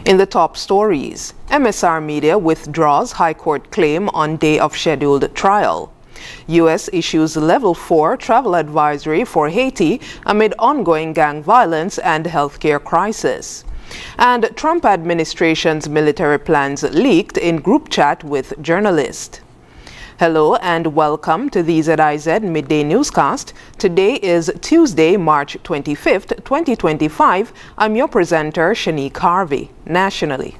In the top stories, MSR Media withdraws High Court claim on day of scheduled trial. U.S. issues Level 4 travel advisory for Haiti amid ongoing gang violence and healthcare crisis. And Trump administration's military plans leaked in group chat with journalists. Hello and welcome to the ZIZ Midday Newscast. Today is Tuesday, March 25th, 2025. I'm your presenter, Shanique Harvey. Nationally,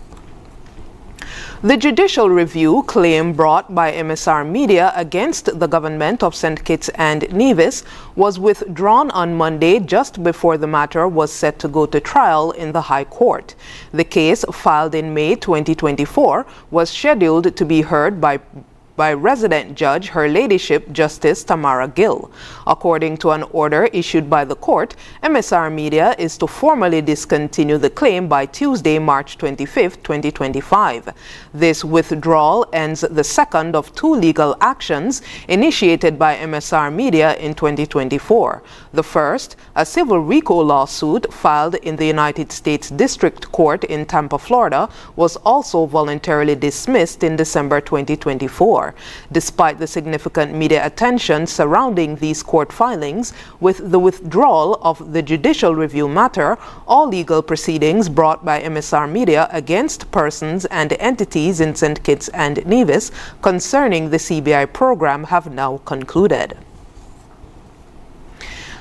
the judicial review claim brought by MSR Media against the government of St. Kitts and Nevis was withdrawn on Monday just before the matter was set to go to trial in the High Court. The case, filed in May 2024, was scheduled to be heard by resident judge, Her Ladyship Justice Tamara Gill. According to an order issued by the court, MSR Media is to formally discontinue the claim by Tuesday, March 25, 2025. This withdrawal ends the second of two legal actions initiated by MSR Media in 2024. The first, a civil RICO lawsuit filed in the United States District Court in Tampa, Florida, was also voluntarily dismissed in December 2024. Despite the significant media attention surrounding these court filings, with the withdrawal of the judicial review matter, all legal proceedings brought by MSR Media against persons and entities in St. Kitts and Nevis concerning the CBI program have now concluded.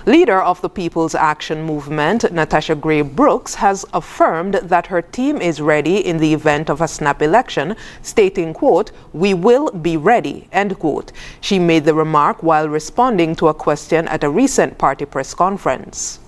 Leader of the People's Action Movement, Natasha Gray Brooks, has affirmed that her team is ready in the event of a snap election, stating, quote, "We will be ready," end quote. She made the remark while responding to a question at a recent party press conference.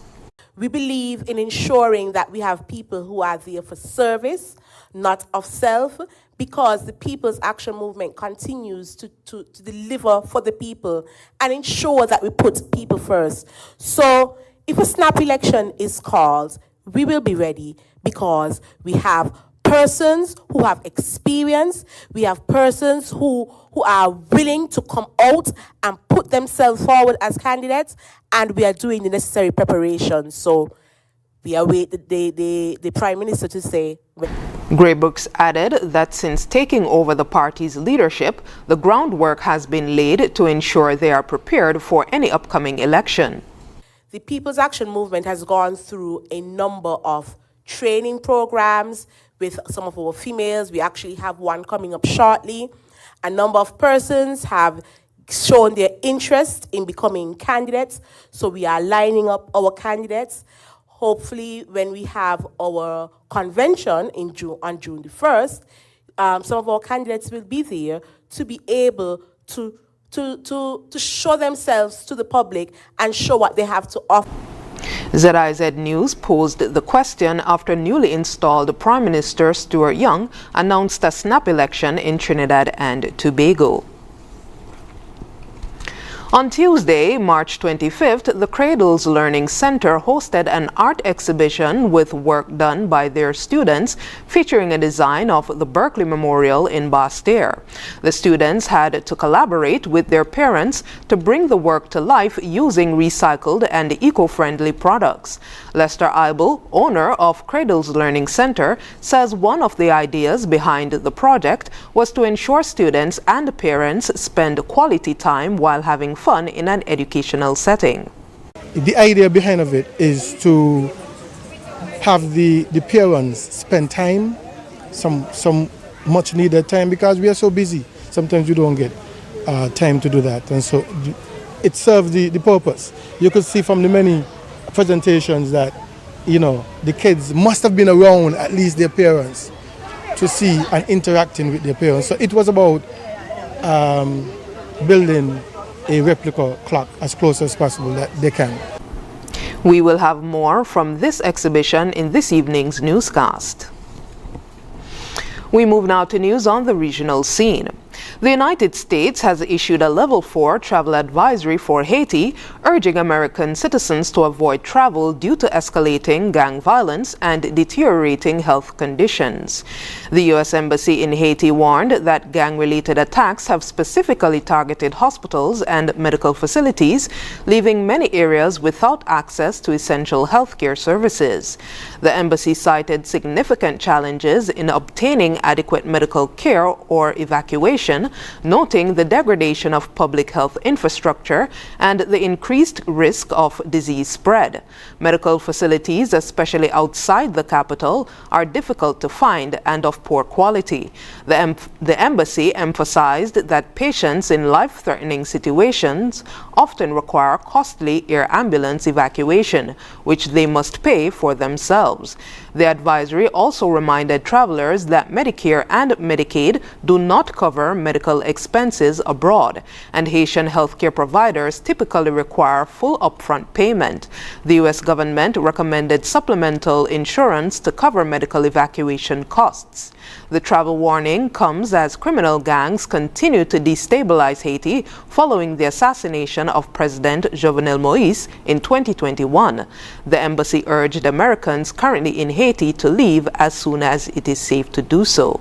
We believe in ensuring that we have people who are there for service, not of self, because the People's Action Movement continues to deliver for the people and ensure that we put people first. So if a snap election is called, we will be ready because we have persons who have experience, we have persons who are willing to come out and put themselves forward as candidates, and we are doing the necessary preparation. So we await the Prime Minister to say. Gray Brooks added that since taking over the party's leadership, the groundwork has been laid to ensure they are prepared for any upcoming election. The People's Action Movement has gone through a number of training programs with some of our females. We actually have one coming up shortly. A number of persons have shown their interest in becoming candidates, so we are lining up our candidates. Hopefully, when we have our convention in June, on June the 1st, some of our candidates will be there to be able to show themselves to the public and show what they have to offer. ZIZ News posed the question after newly installed Prime Minister Stuart Young announced a snap election in Trinidad and Tobago. On Tuesday, March 25th, the Cradles Learning Center hosted an art exhibition with work done by their students featuring a design of the Berkeley Memorial in Basse-Terre. The students had to collaborate with their parents to bring the work to life using recycled and eco-friendly products. Lester Eibel, owner of Cradles Learning Center, says one of the ideas behind the project was to ensure students and parents spend quality time while having fun in an educational setting. The idea behind of it is to have the parents spend time, some much needed time, because we are so busy. Sometimes you don't get time to do that, and so it serves the purpose. You could see from the many presentations that, you know, the kids must have been around at least their parents to see and interacting with their parents. So it was about building a replica clock as close as possible that they can. We will have more from this exhibition in this evening's newscast. We move now to news on the regional scene. The United States has issued a Level 4 travel advisory for Haiti, urging American citizens to avoid travel due to escalating gang violence and deteriorating health conditions. The U.S. Embassy in Haiti warned that gang-related attacks have specifically targeted hospitals and medical facilities, leaving many areas without access to essential healthcare services. The embassy cited significant challenges in obtaining adequate medical care or evacuation, noting the degradation of public health infrastructure and the increased risk of disease spread. Medical facilities, especially outside the capital, are difficult to find and of poor quality. The embassy emphasized that patients in life-threatening situations often require costly air ambulance evacuation, which they must pay for themselves. The advisory also reminded travelers that Medicare and Medicaid do not cover medical expenses abroad, and Haitian healthcare providers typically require full upfront payment. The U.S. government recommended supplemental insurance to cover medical evacuation costs. The travel warning comes as criminal gangs continue to destabilize Haiti following the assassination of President Jovenel Moïse in 2021. The embassy urged Americans currently in Haiti to leave as soon as it is safe to do so.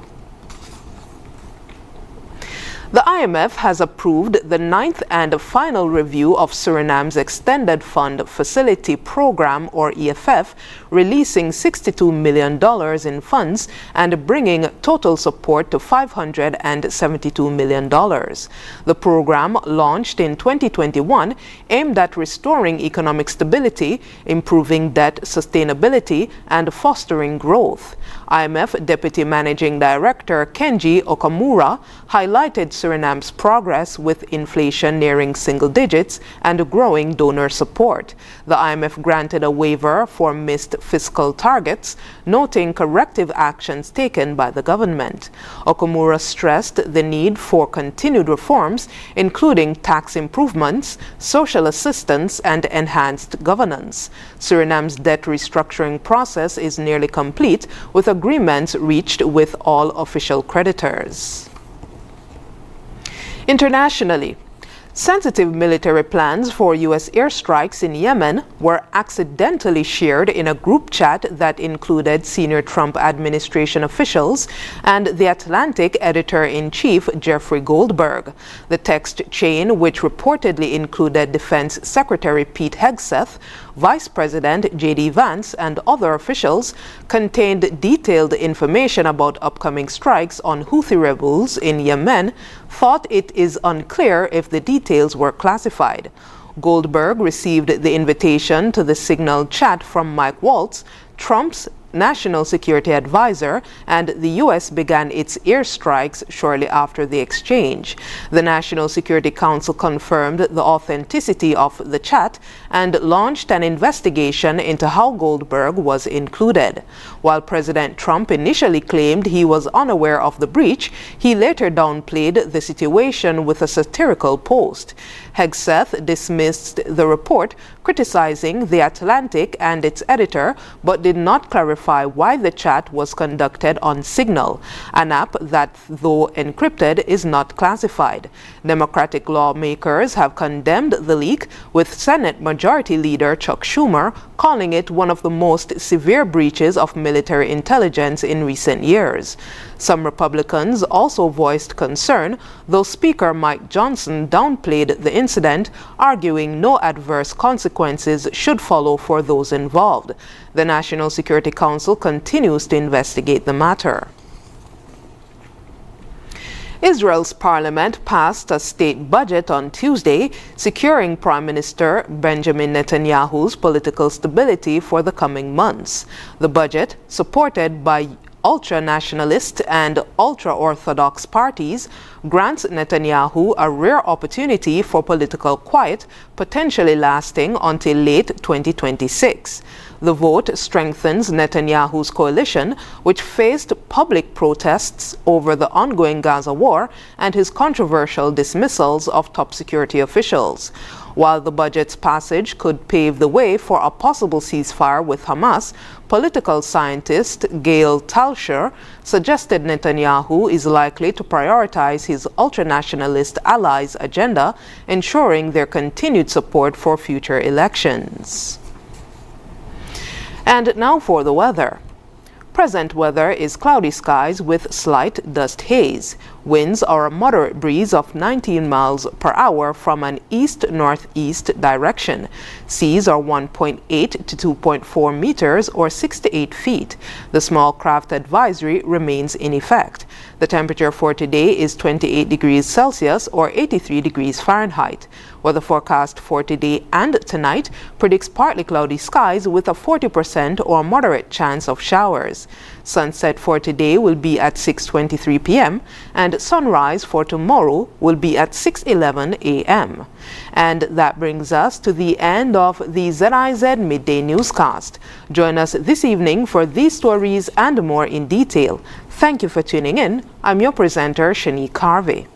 The IMF has approved the 9th and final review of Suriname's Extended Fund Facility Program, or EFF, releasing $62 million in funds and bringing total support to $572 million. The program, launched in 2021, aimed at restoring economic stability, improving debt sustainability, and fostering growth. IMF Deputy Managing Director Kenji Okamura highlighted Suriname's progress with inflation nearing single digits and growing donor support. The IMF granted a waiver for missed fiscal targets, noting corrective actions taken by the government. Okamura stressed the need for continued reforms, including tax improvements, social assistance, and enhanced governance. Suriname's debt restructuring process is nearly complete, with agreements reached with all official creditors. Internationally, sensitive military plans for U.S. airstrikes in Yemen were accidentally shared in a group chat that included senior Trump administration officials and The Atlantic editor-in-chief Jeffrey Goldberg. The text chain, which reportedly included Defense Secretary Pete Hegseth, Vice President J.D. Vance, and other officials, contained detailed information about upcoming strikes on Houthi rebels in Yemen, thought it is unclear if the details were classified. Goldberg received the invitation to the Signal chat from Mike Waltz, Trump's national security advisor, and the U.S. began its airstrikes shortly after the exchange. The National Security Council confirmed the authenticity of the chat and launched an investigation into how Goldberg was included. While President Trump initially claimed he was unaware of the breach, he later downplayed the situation with a satirical post. Hegseth dismissed the report, criticizing The Atlantic and its editor, but did not clarify why the chat was conducted on Signal, an app that, though encrypted, is not classified. Democratic lawmakers have condemned the leak, with Senate Majority Leader Chuck Schumer calling it one of the most severe breaches of military intelligence in recent years. Some Republicans also voiced concern, though Speaker Mike Johnson downplayed the incident, arguing no adverse consequences should follow for those involved. The National Security Council continues to investigate the matter. Israel's parliament passed a state budget on Tuesday, securing Prime Minister Benjamin Netanyahu's political stability for the coming months. The budget, supported by ultra-nationalist and ultra-Orthodox parties, grants Netanyahu a rare opportunity for political quiet, potentially lasting until late 2026. The vote strengthens Netanyahu's coalition, which faced public protests over the ongoing Gaza war and his controversial dismissals of top security officials. While the budget's passage could pave the way for a possible ceasefire with Hamas, political scientist Gail Talsher suggested Netanyahu is likely to prioritize his ultranationalist allies' agenda, ensuring their continued support for future elections. And now for the weather. Present weather is cloudy skies with slight dust haze. Winds are a moderate breeze of 19 miles per hour from an east-northeast direction. Seas are 1.8 to 2.4 meters or 6 to 8 feet. The small craft advisory remains in effect. The temperature for today is 28 degrees Celsius or 83 degrees Fahrenheit. Weather forecast for today and tonight predicts partly cloudy skies with a 40% or moderate chance of showers. Sunset for today will be at 6:23 p.m. and sunrise for tomorrow will be at 6:11 a.m. And that brings us to the end of the ZIZ Midday Newscast. Join us this evening for these stories and more in detail. Thank you for tuning in. I'm your presenter, Shanique Carvey.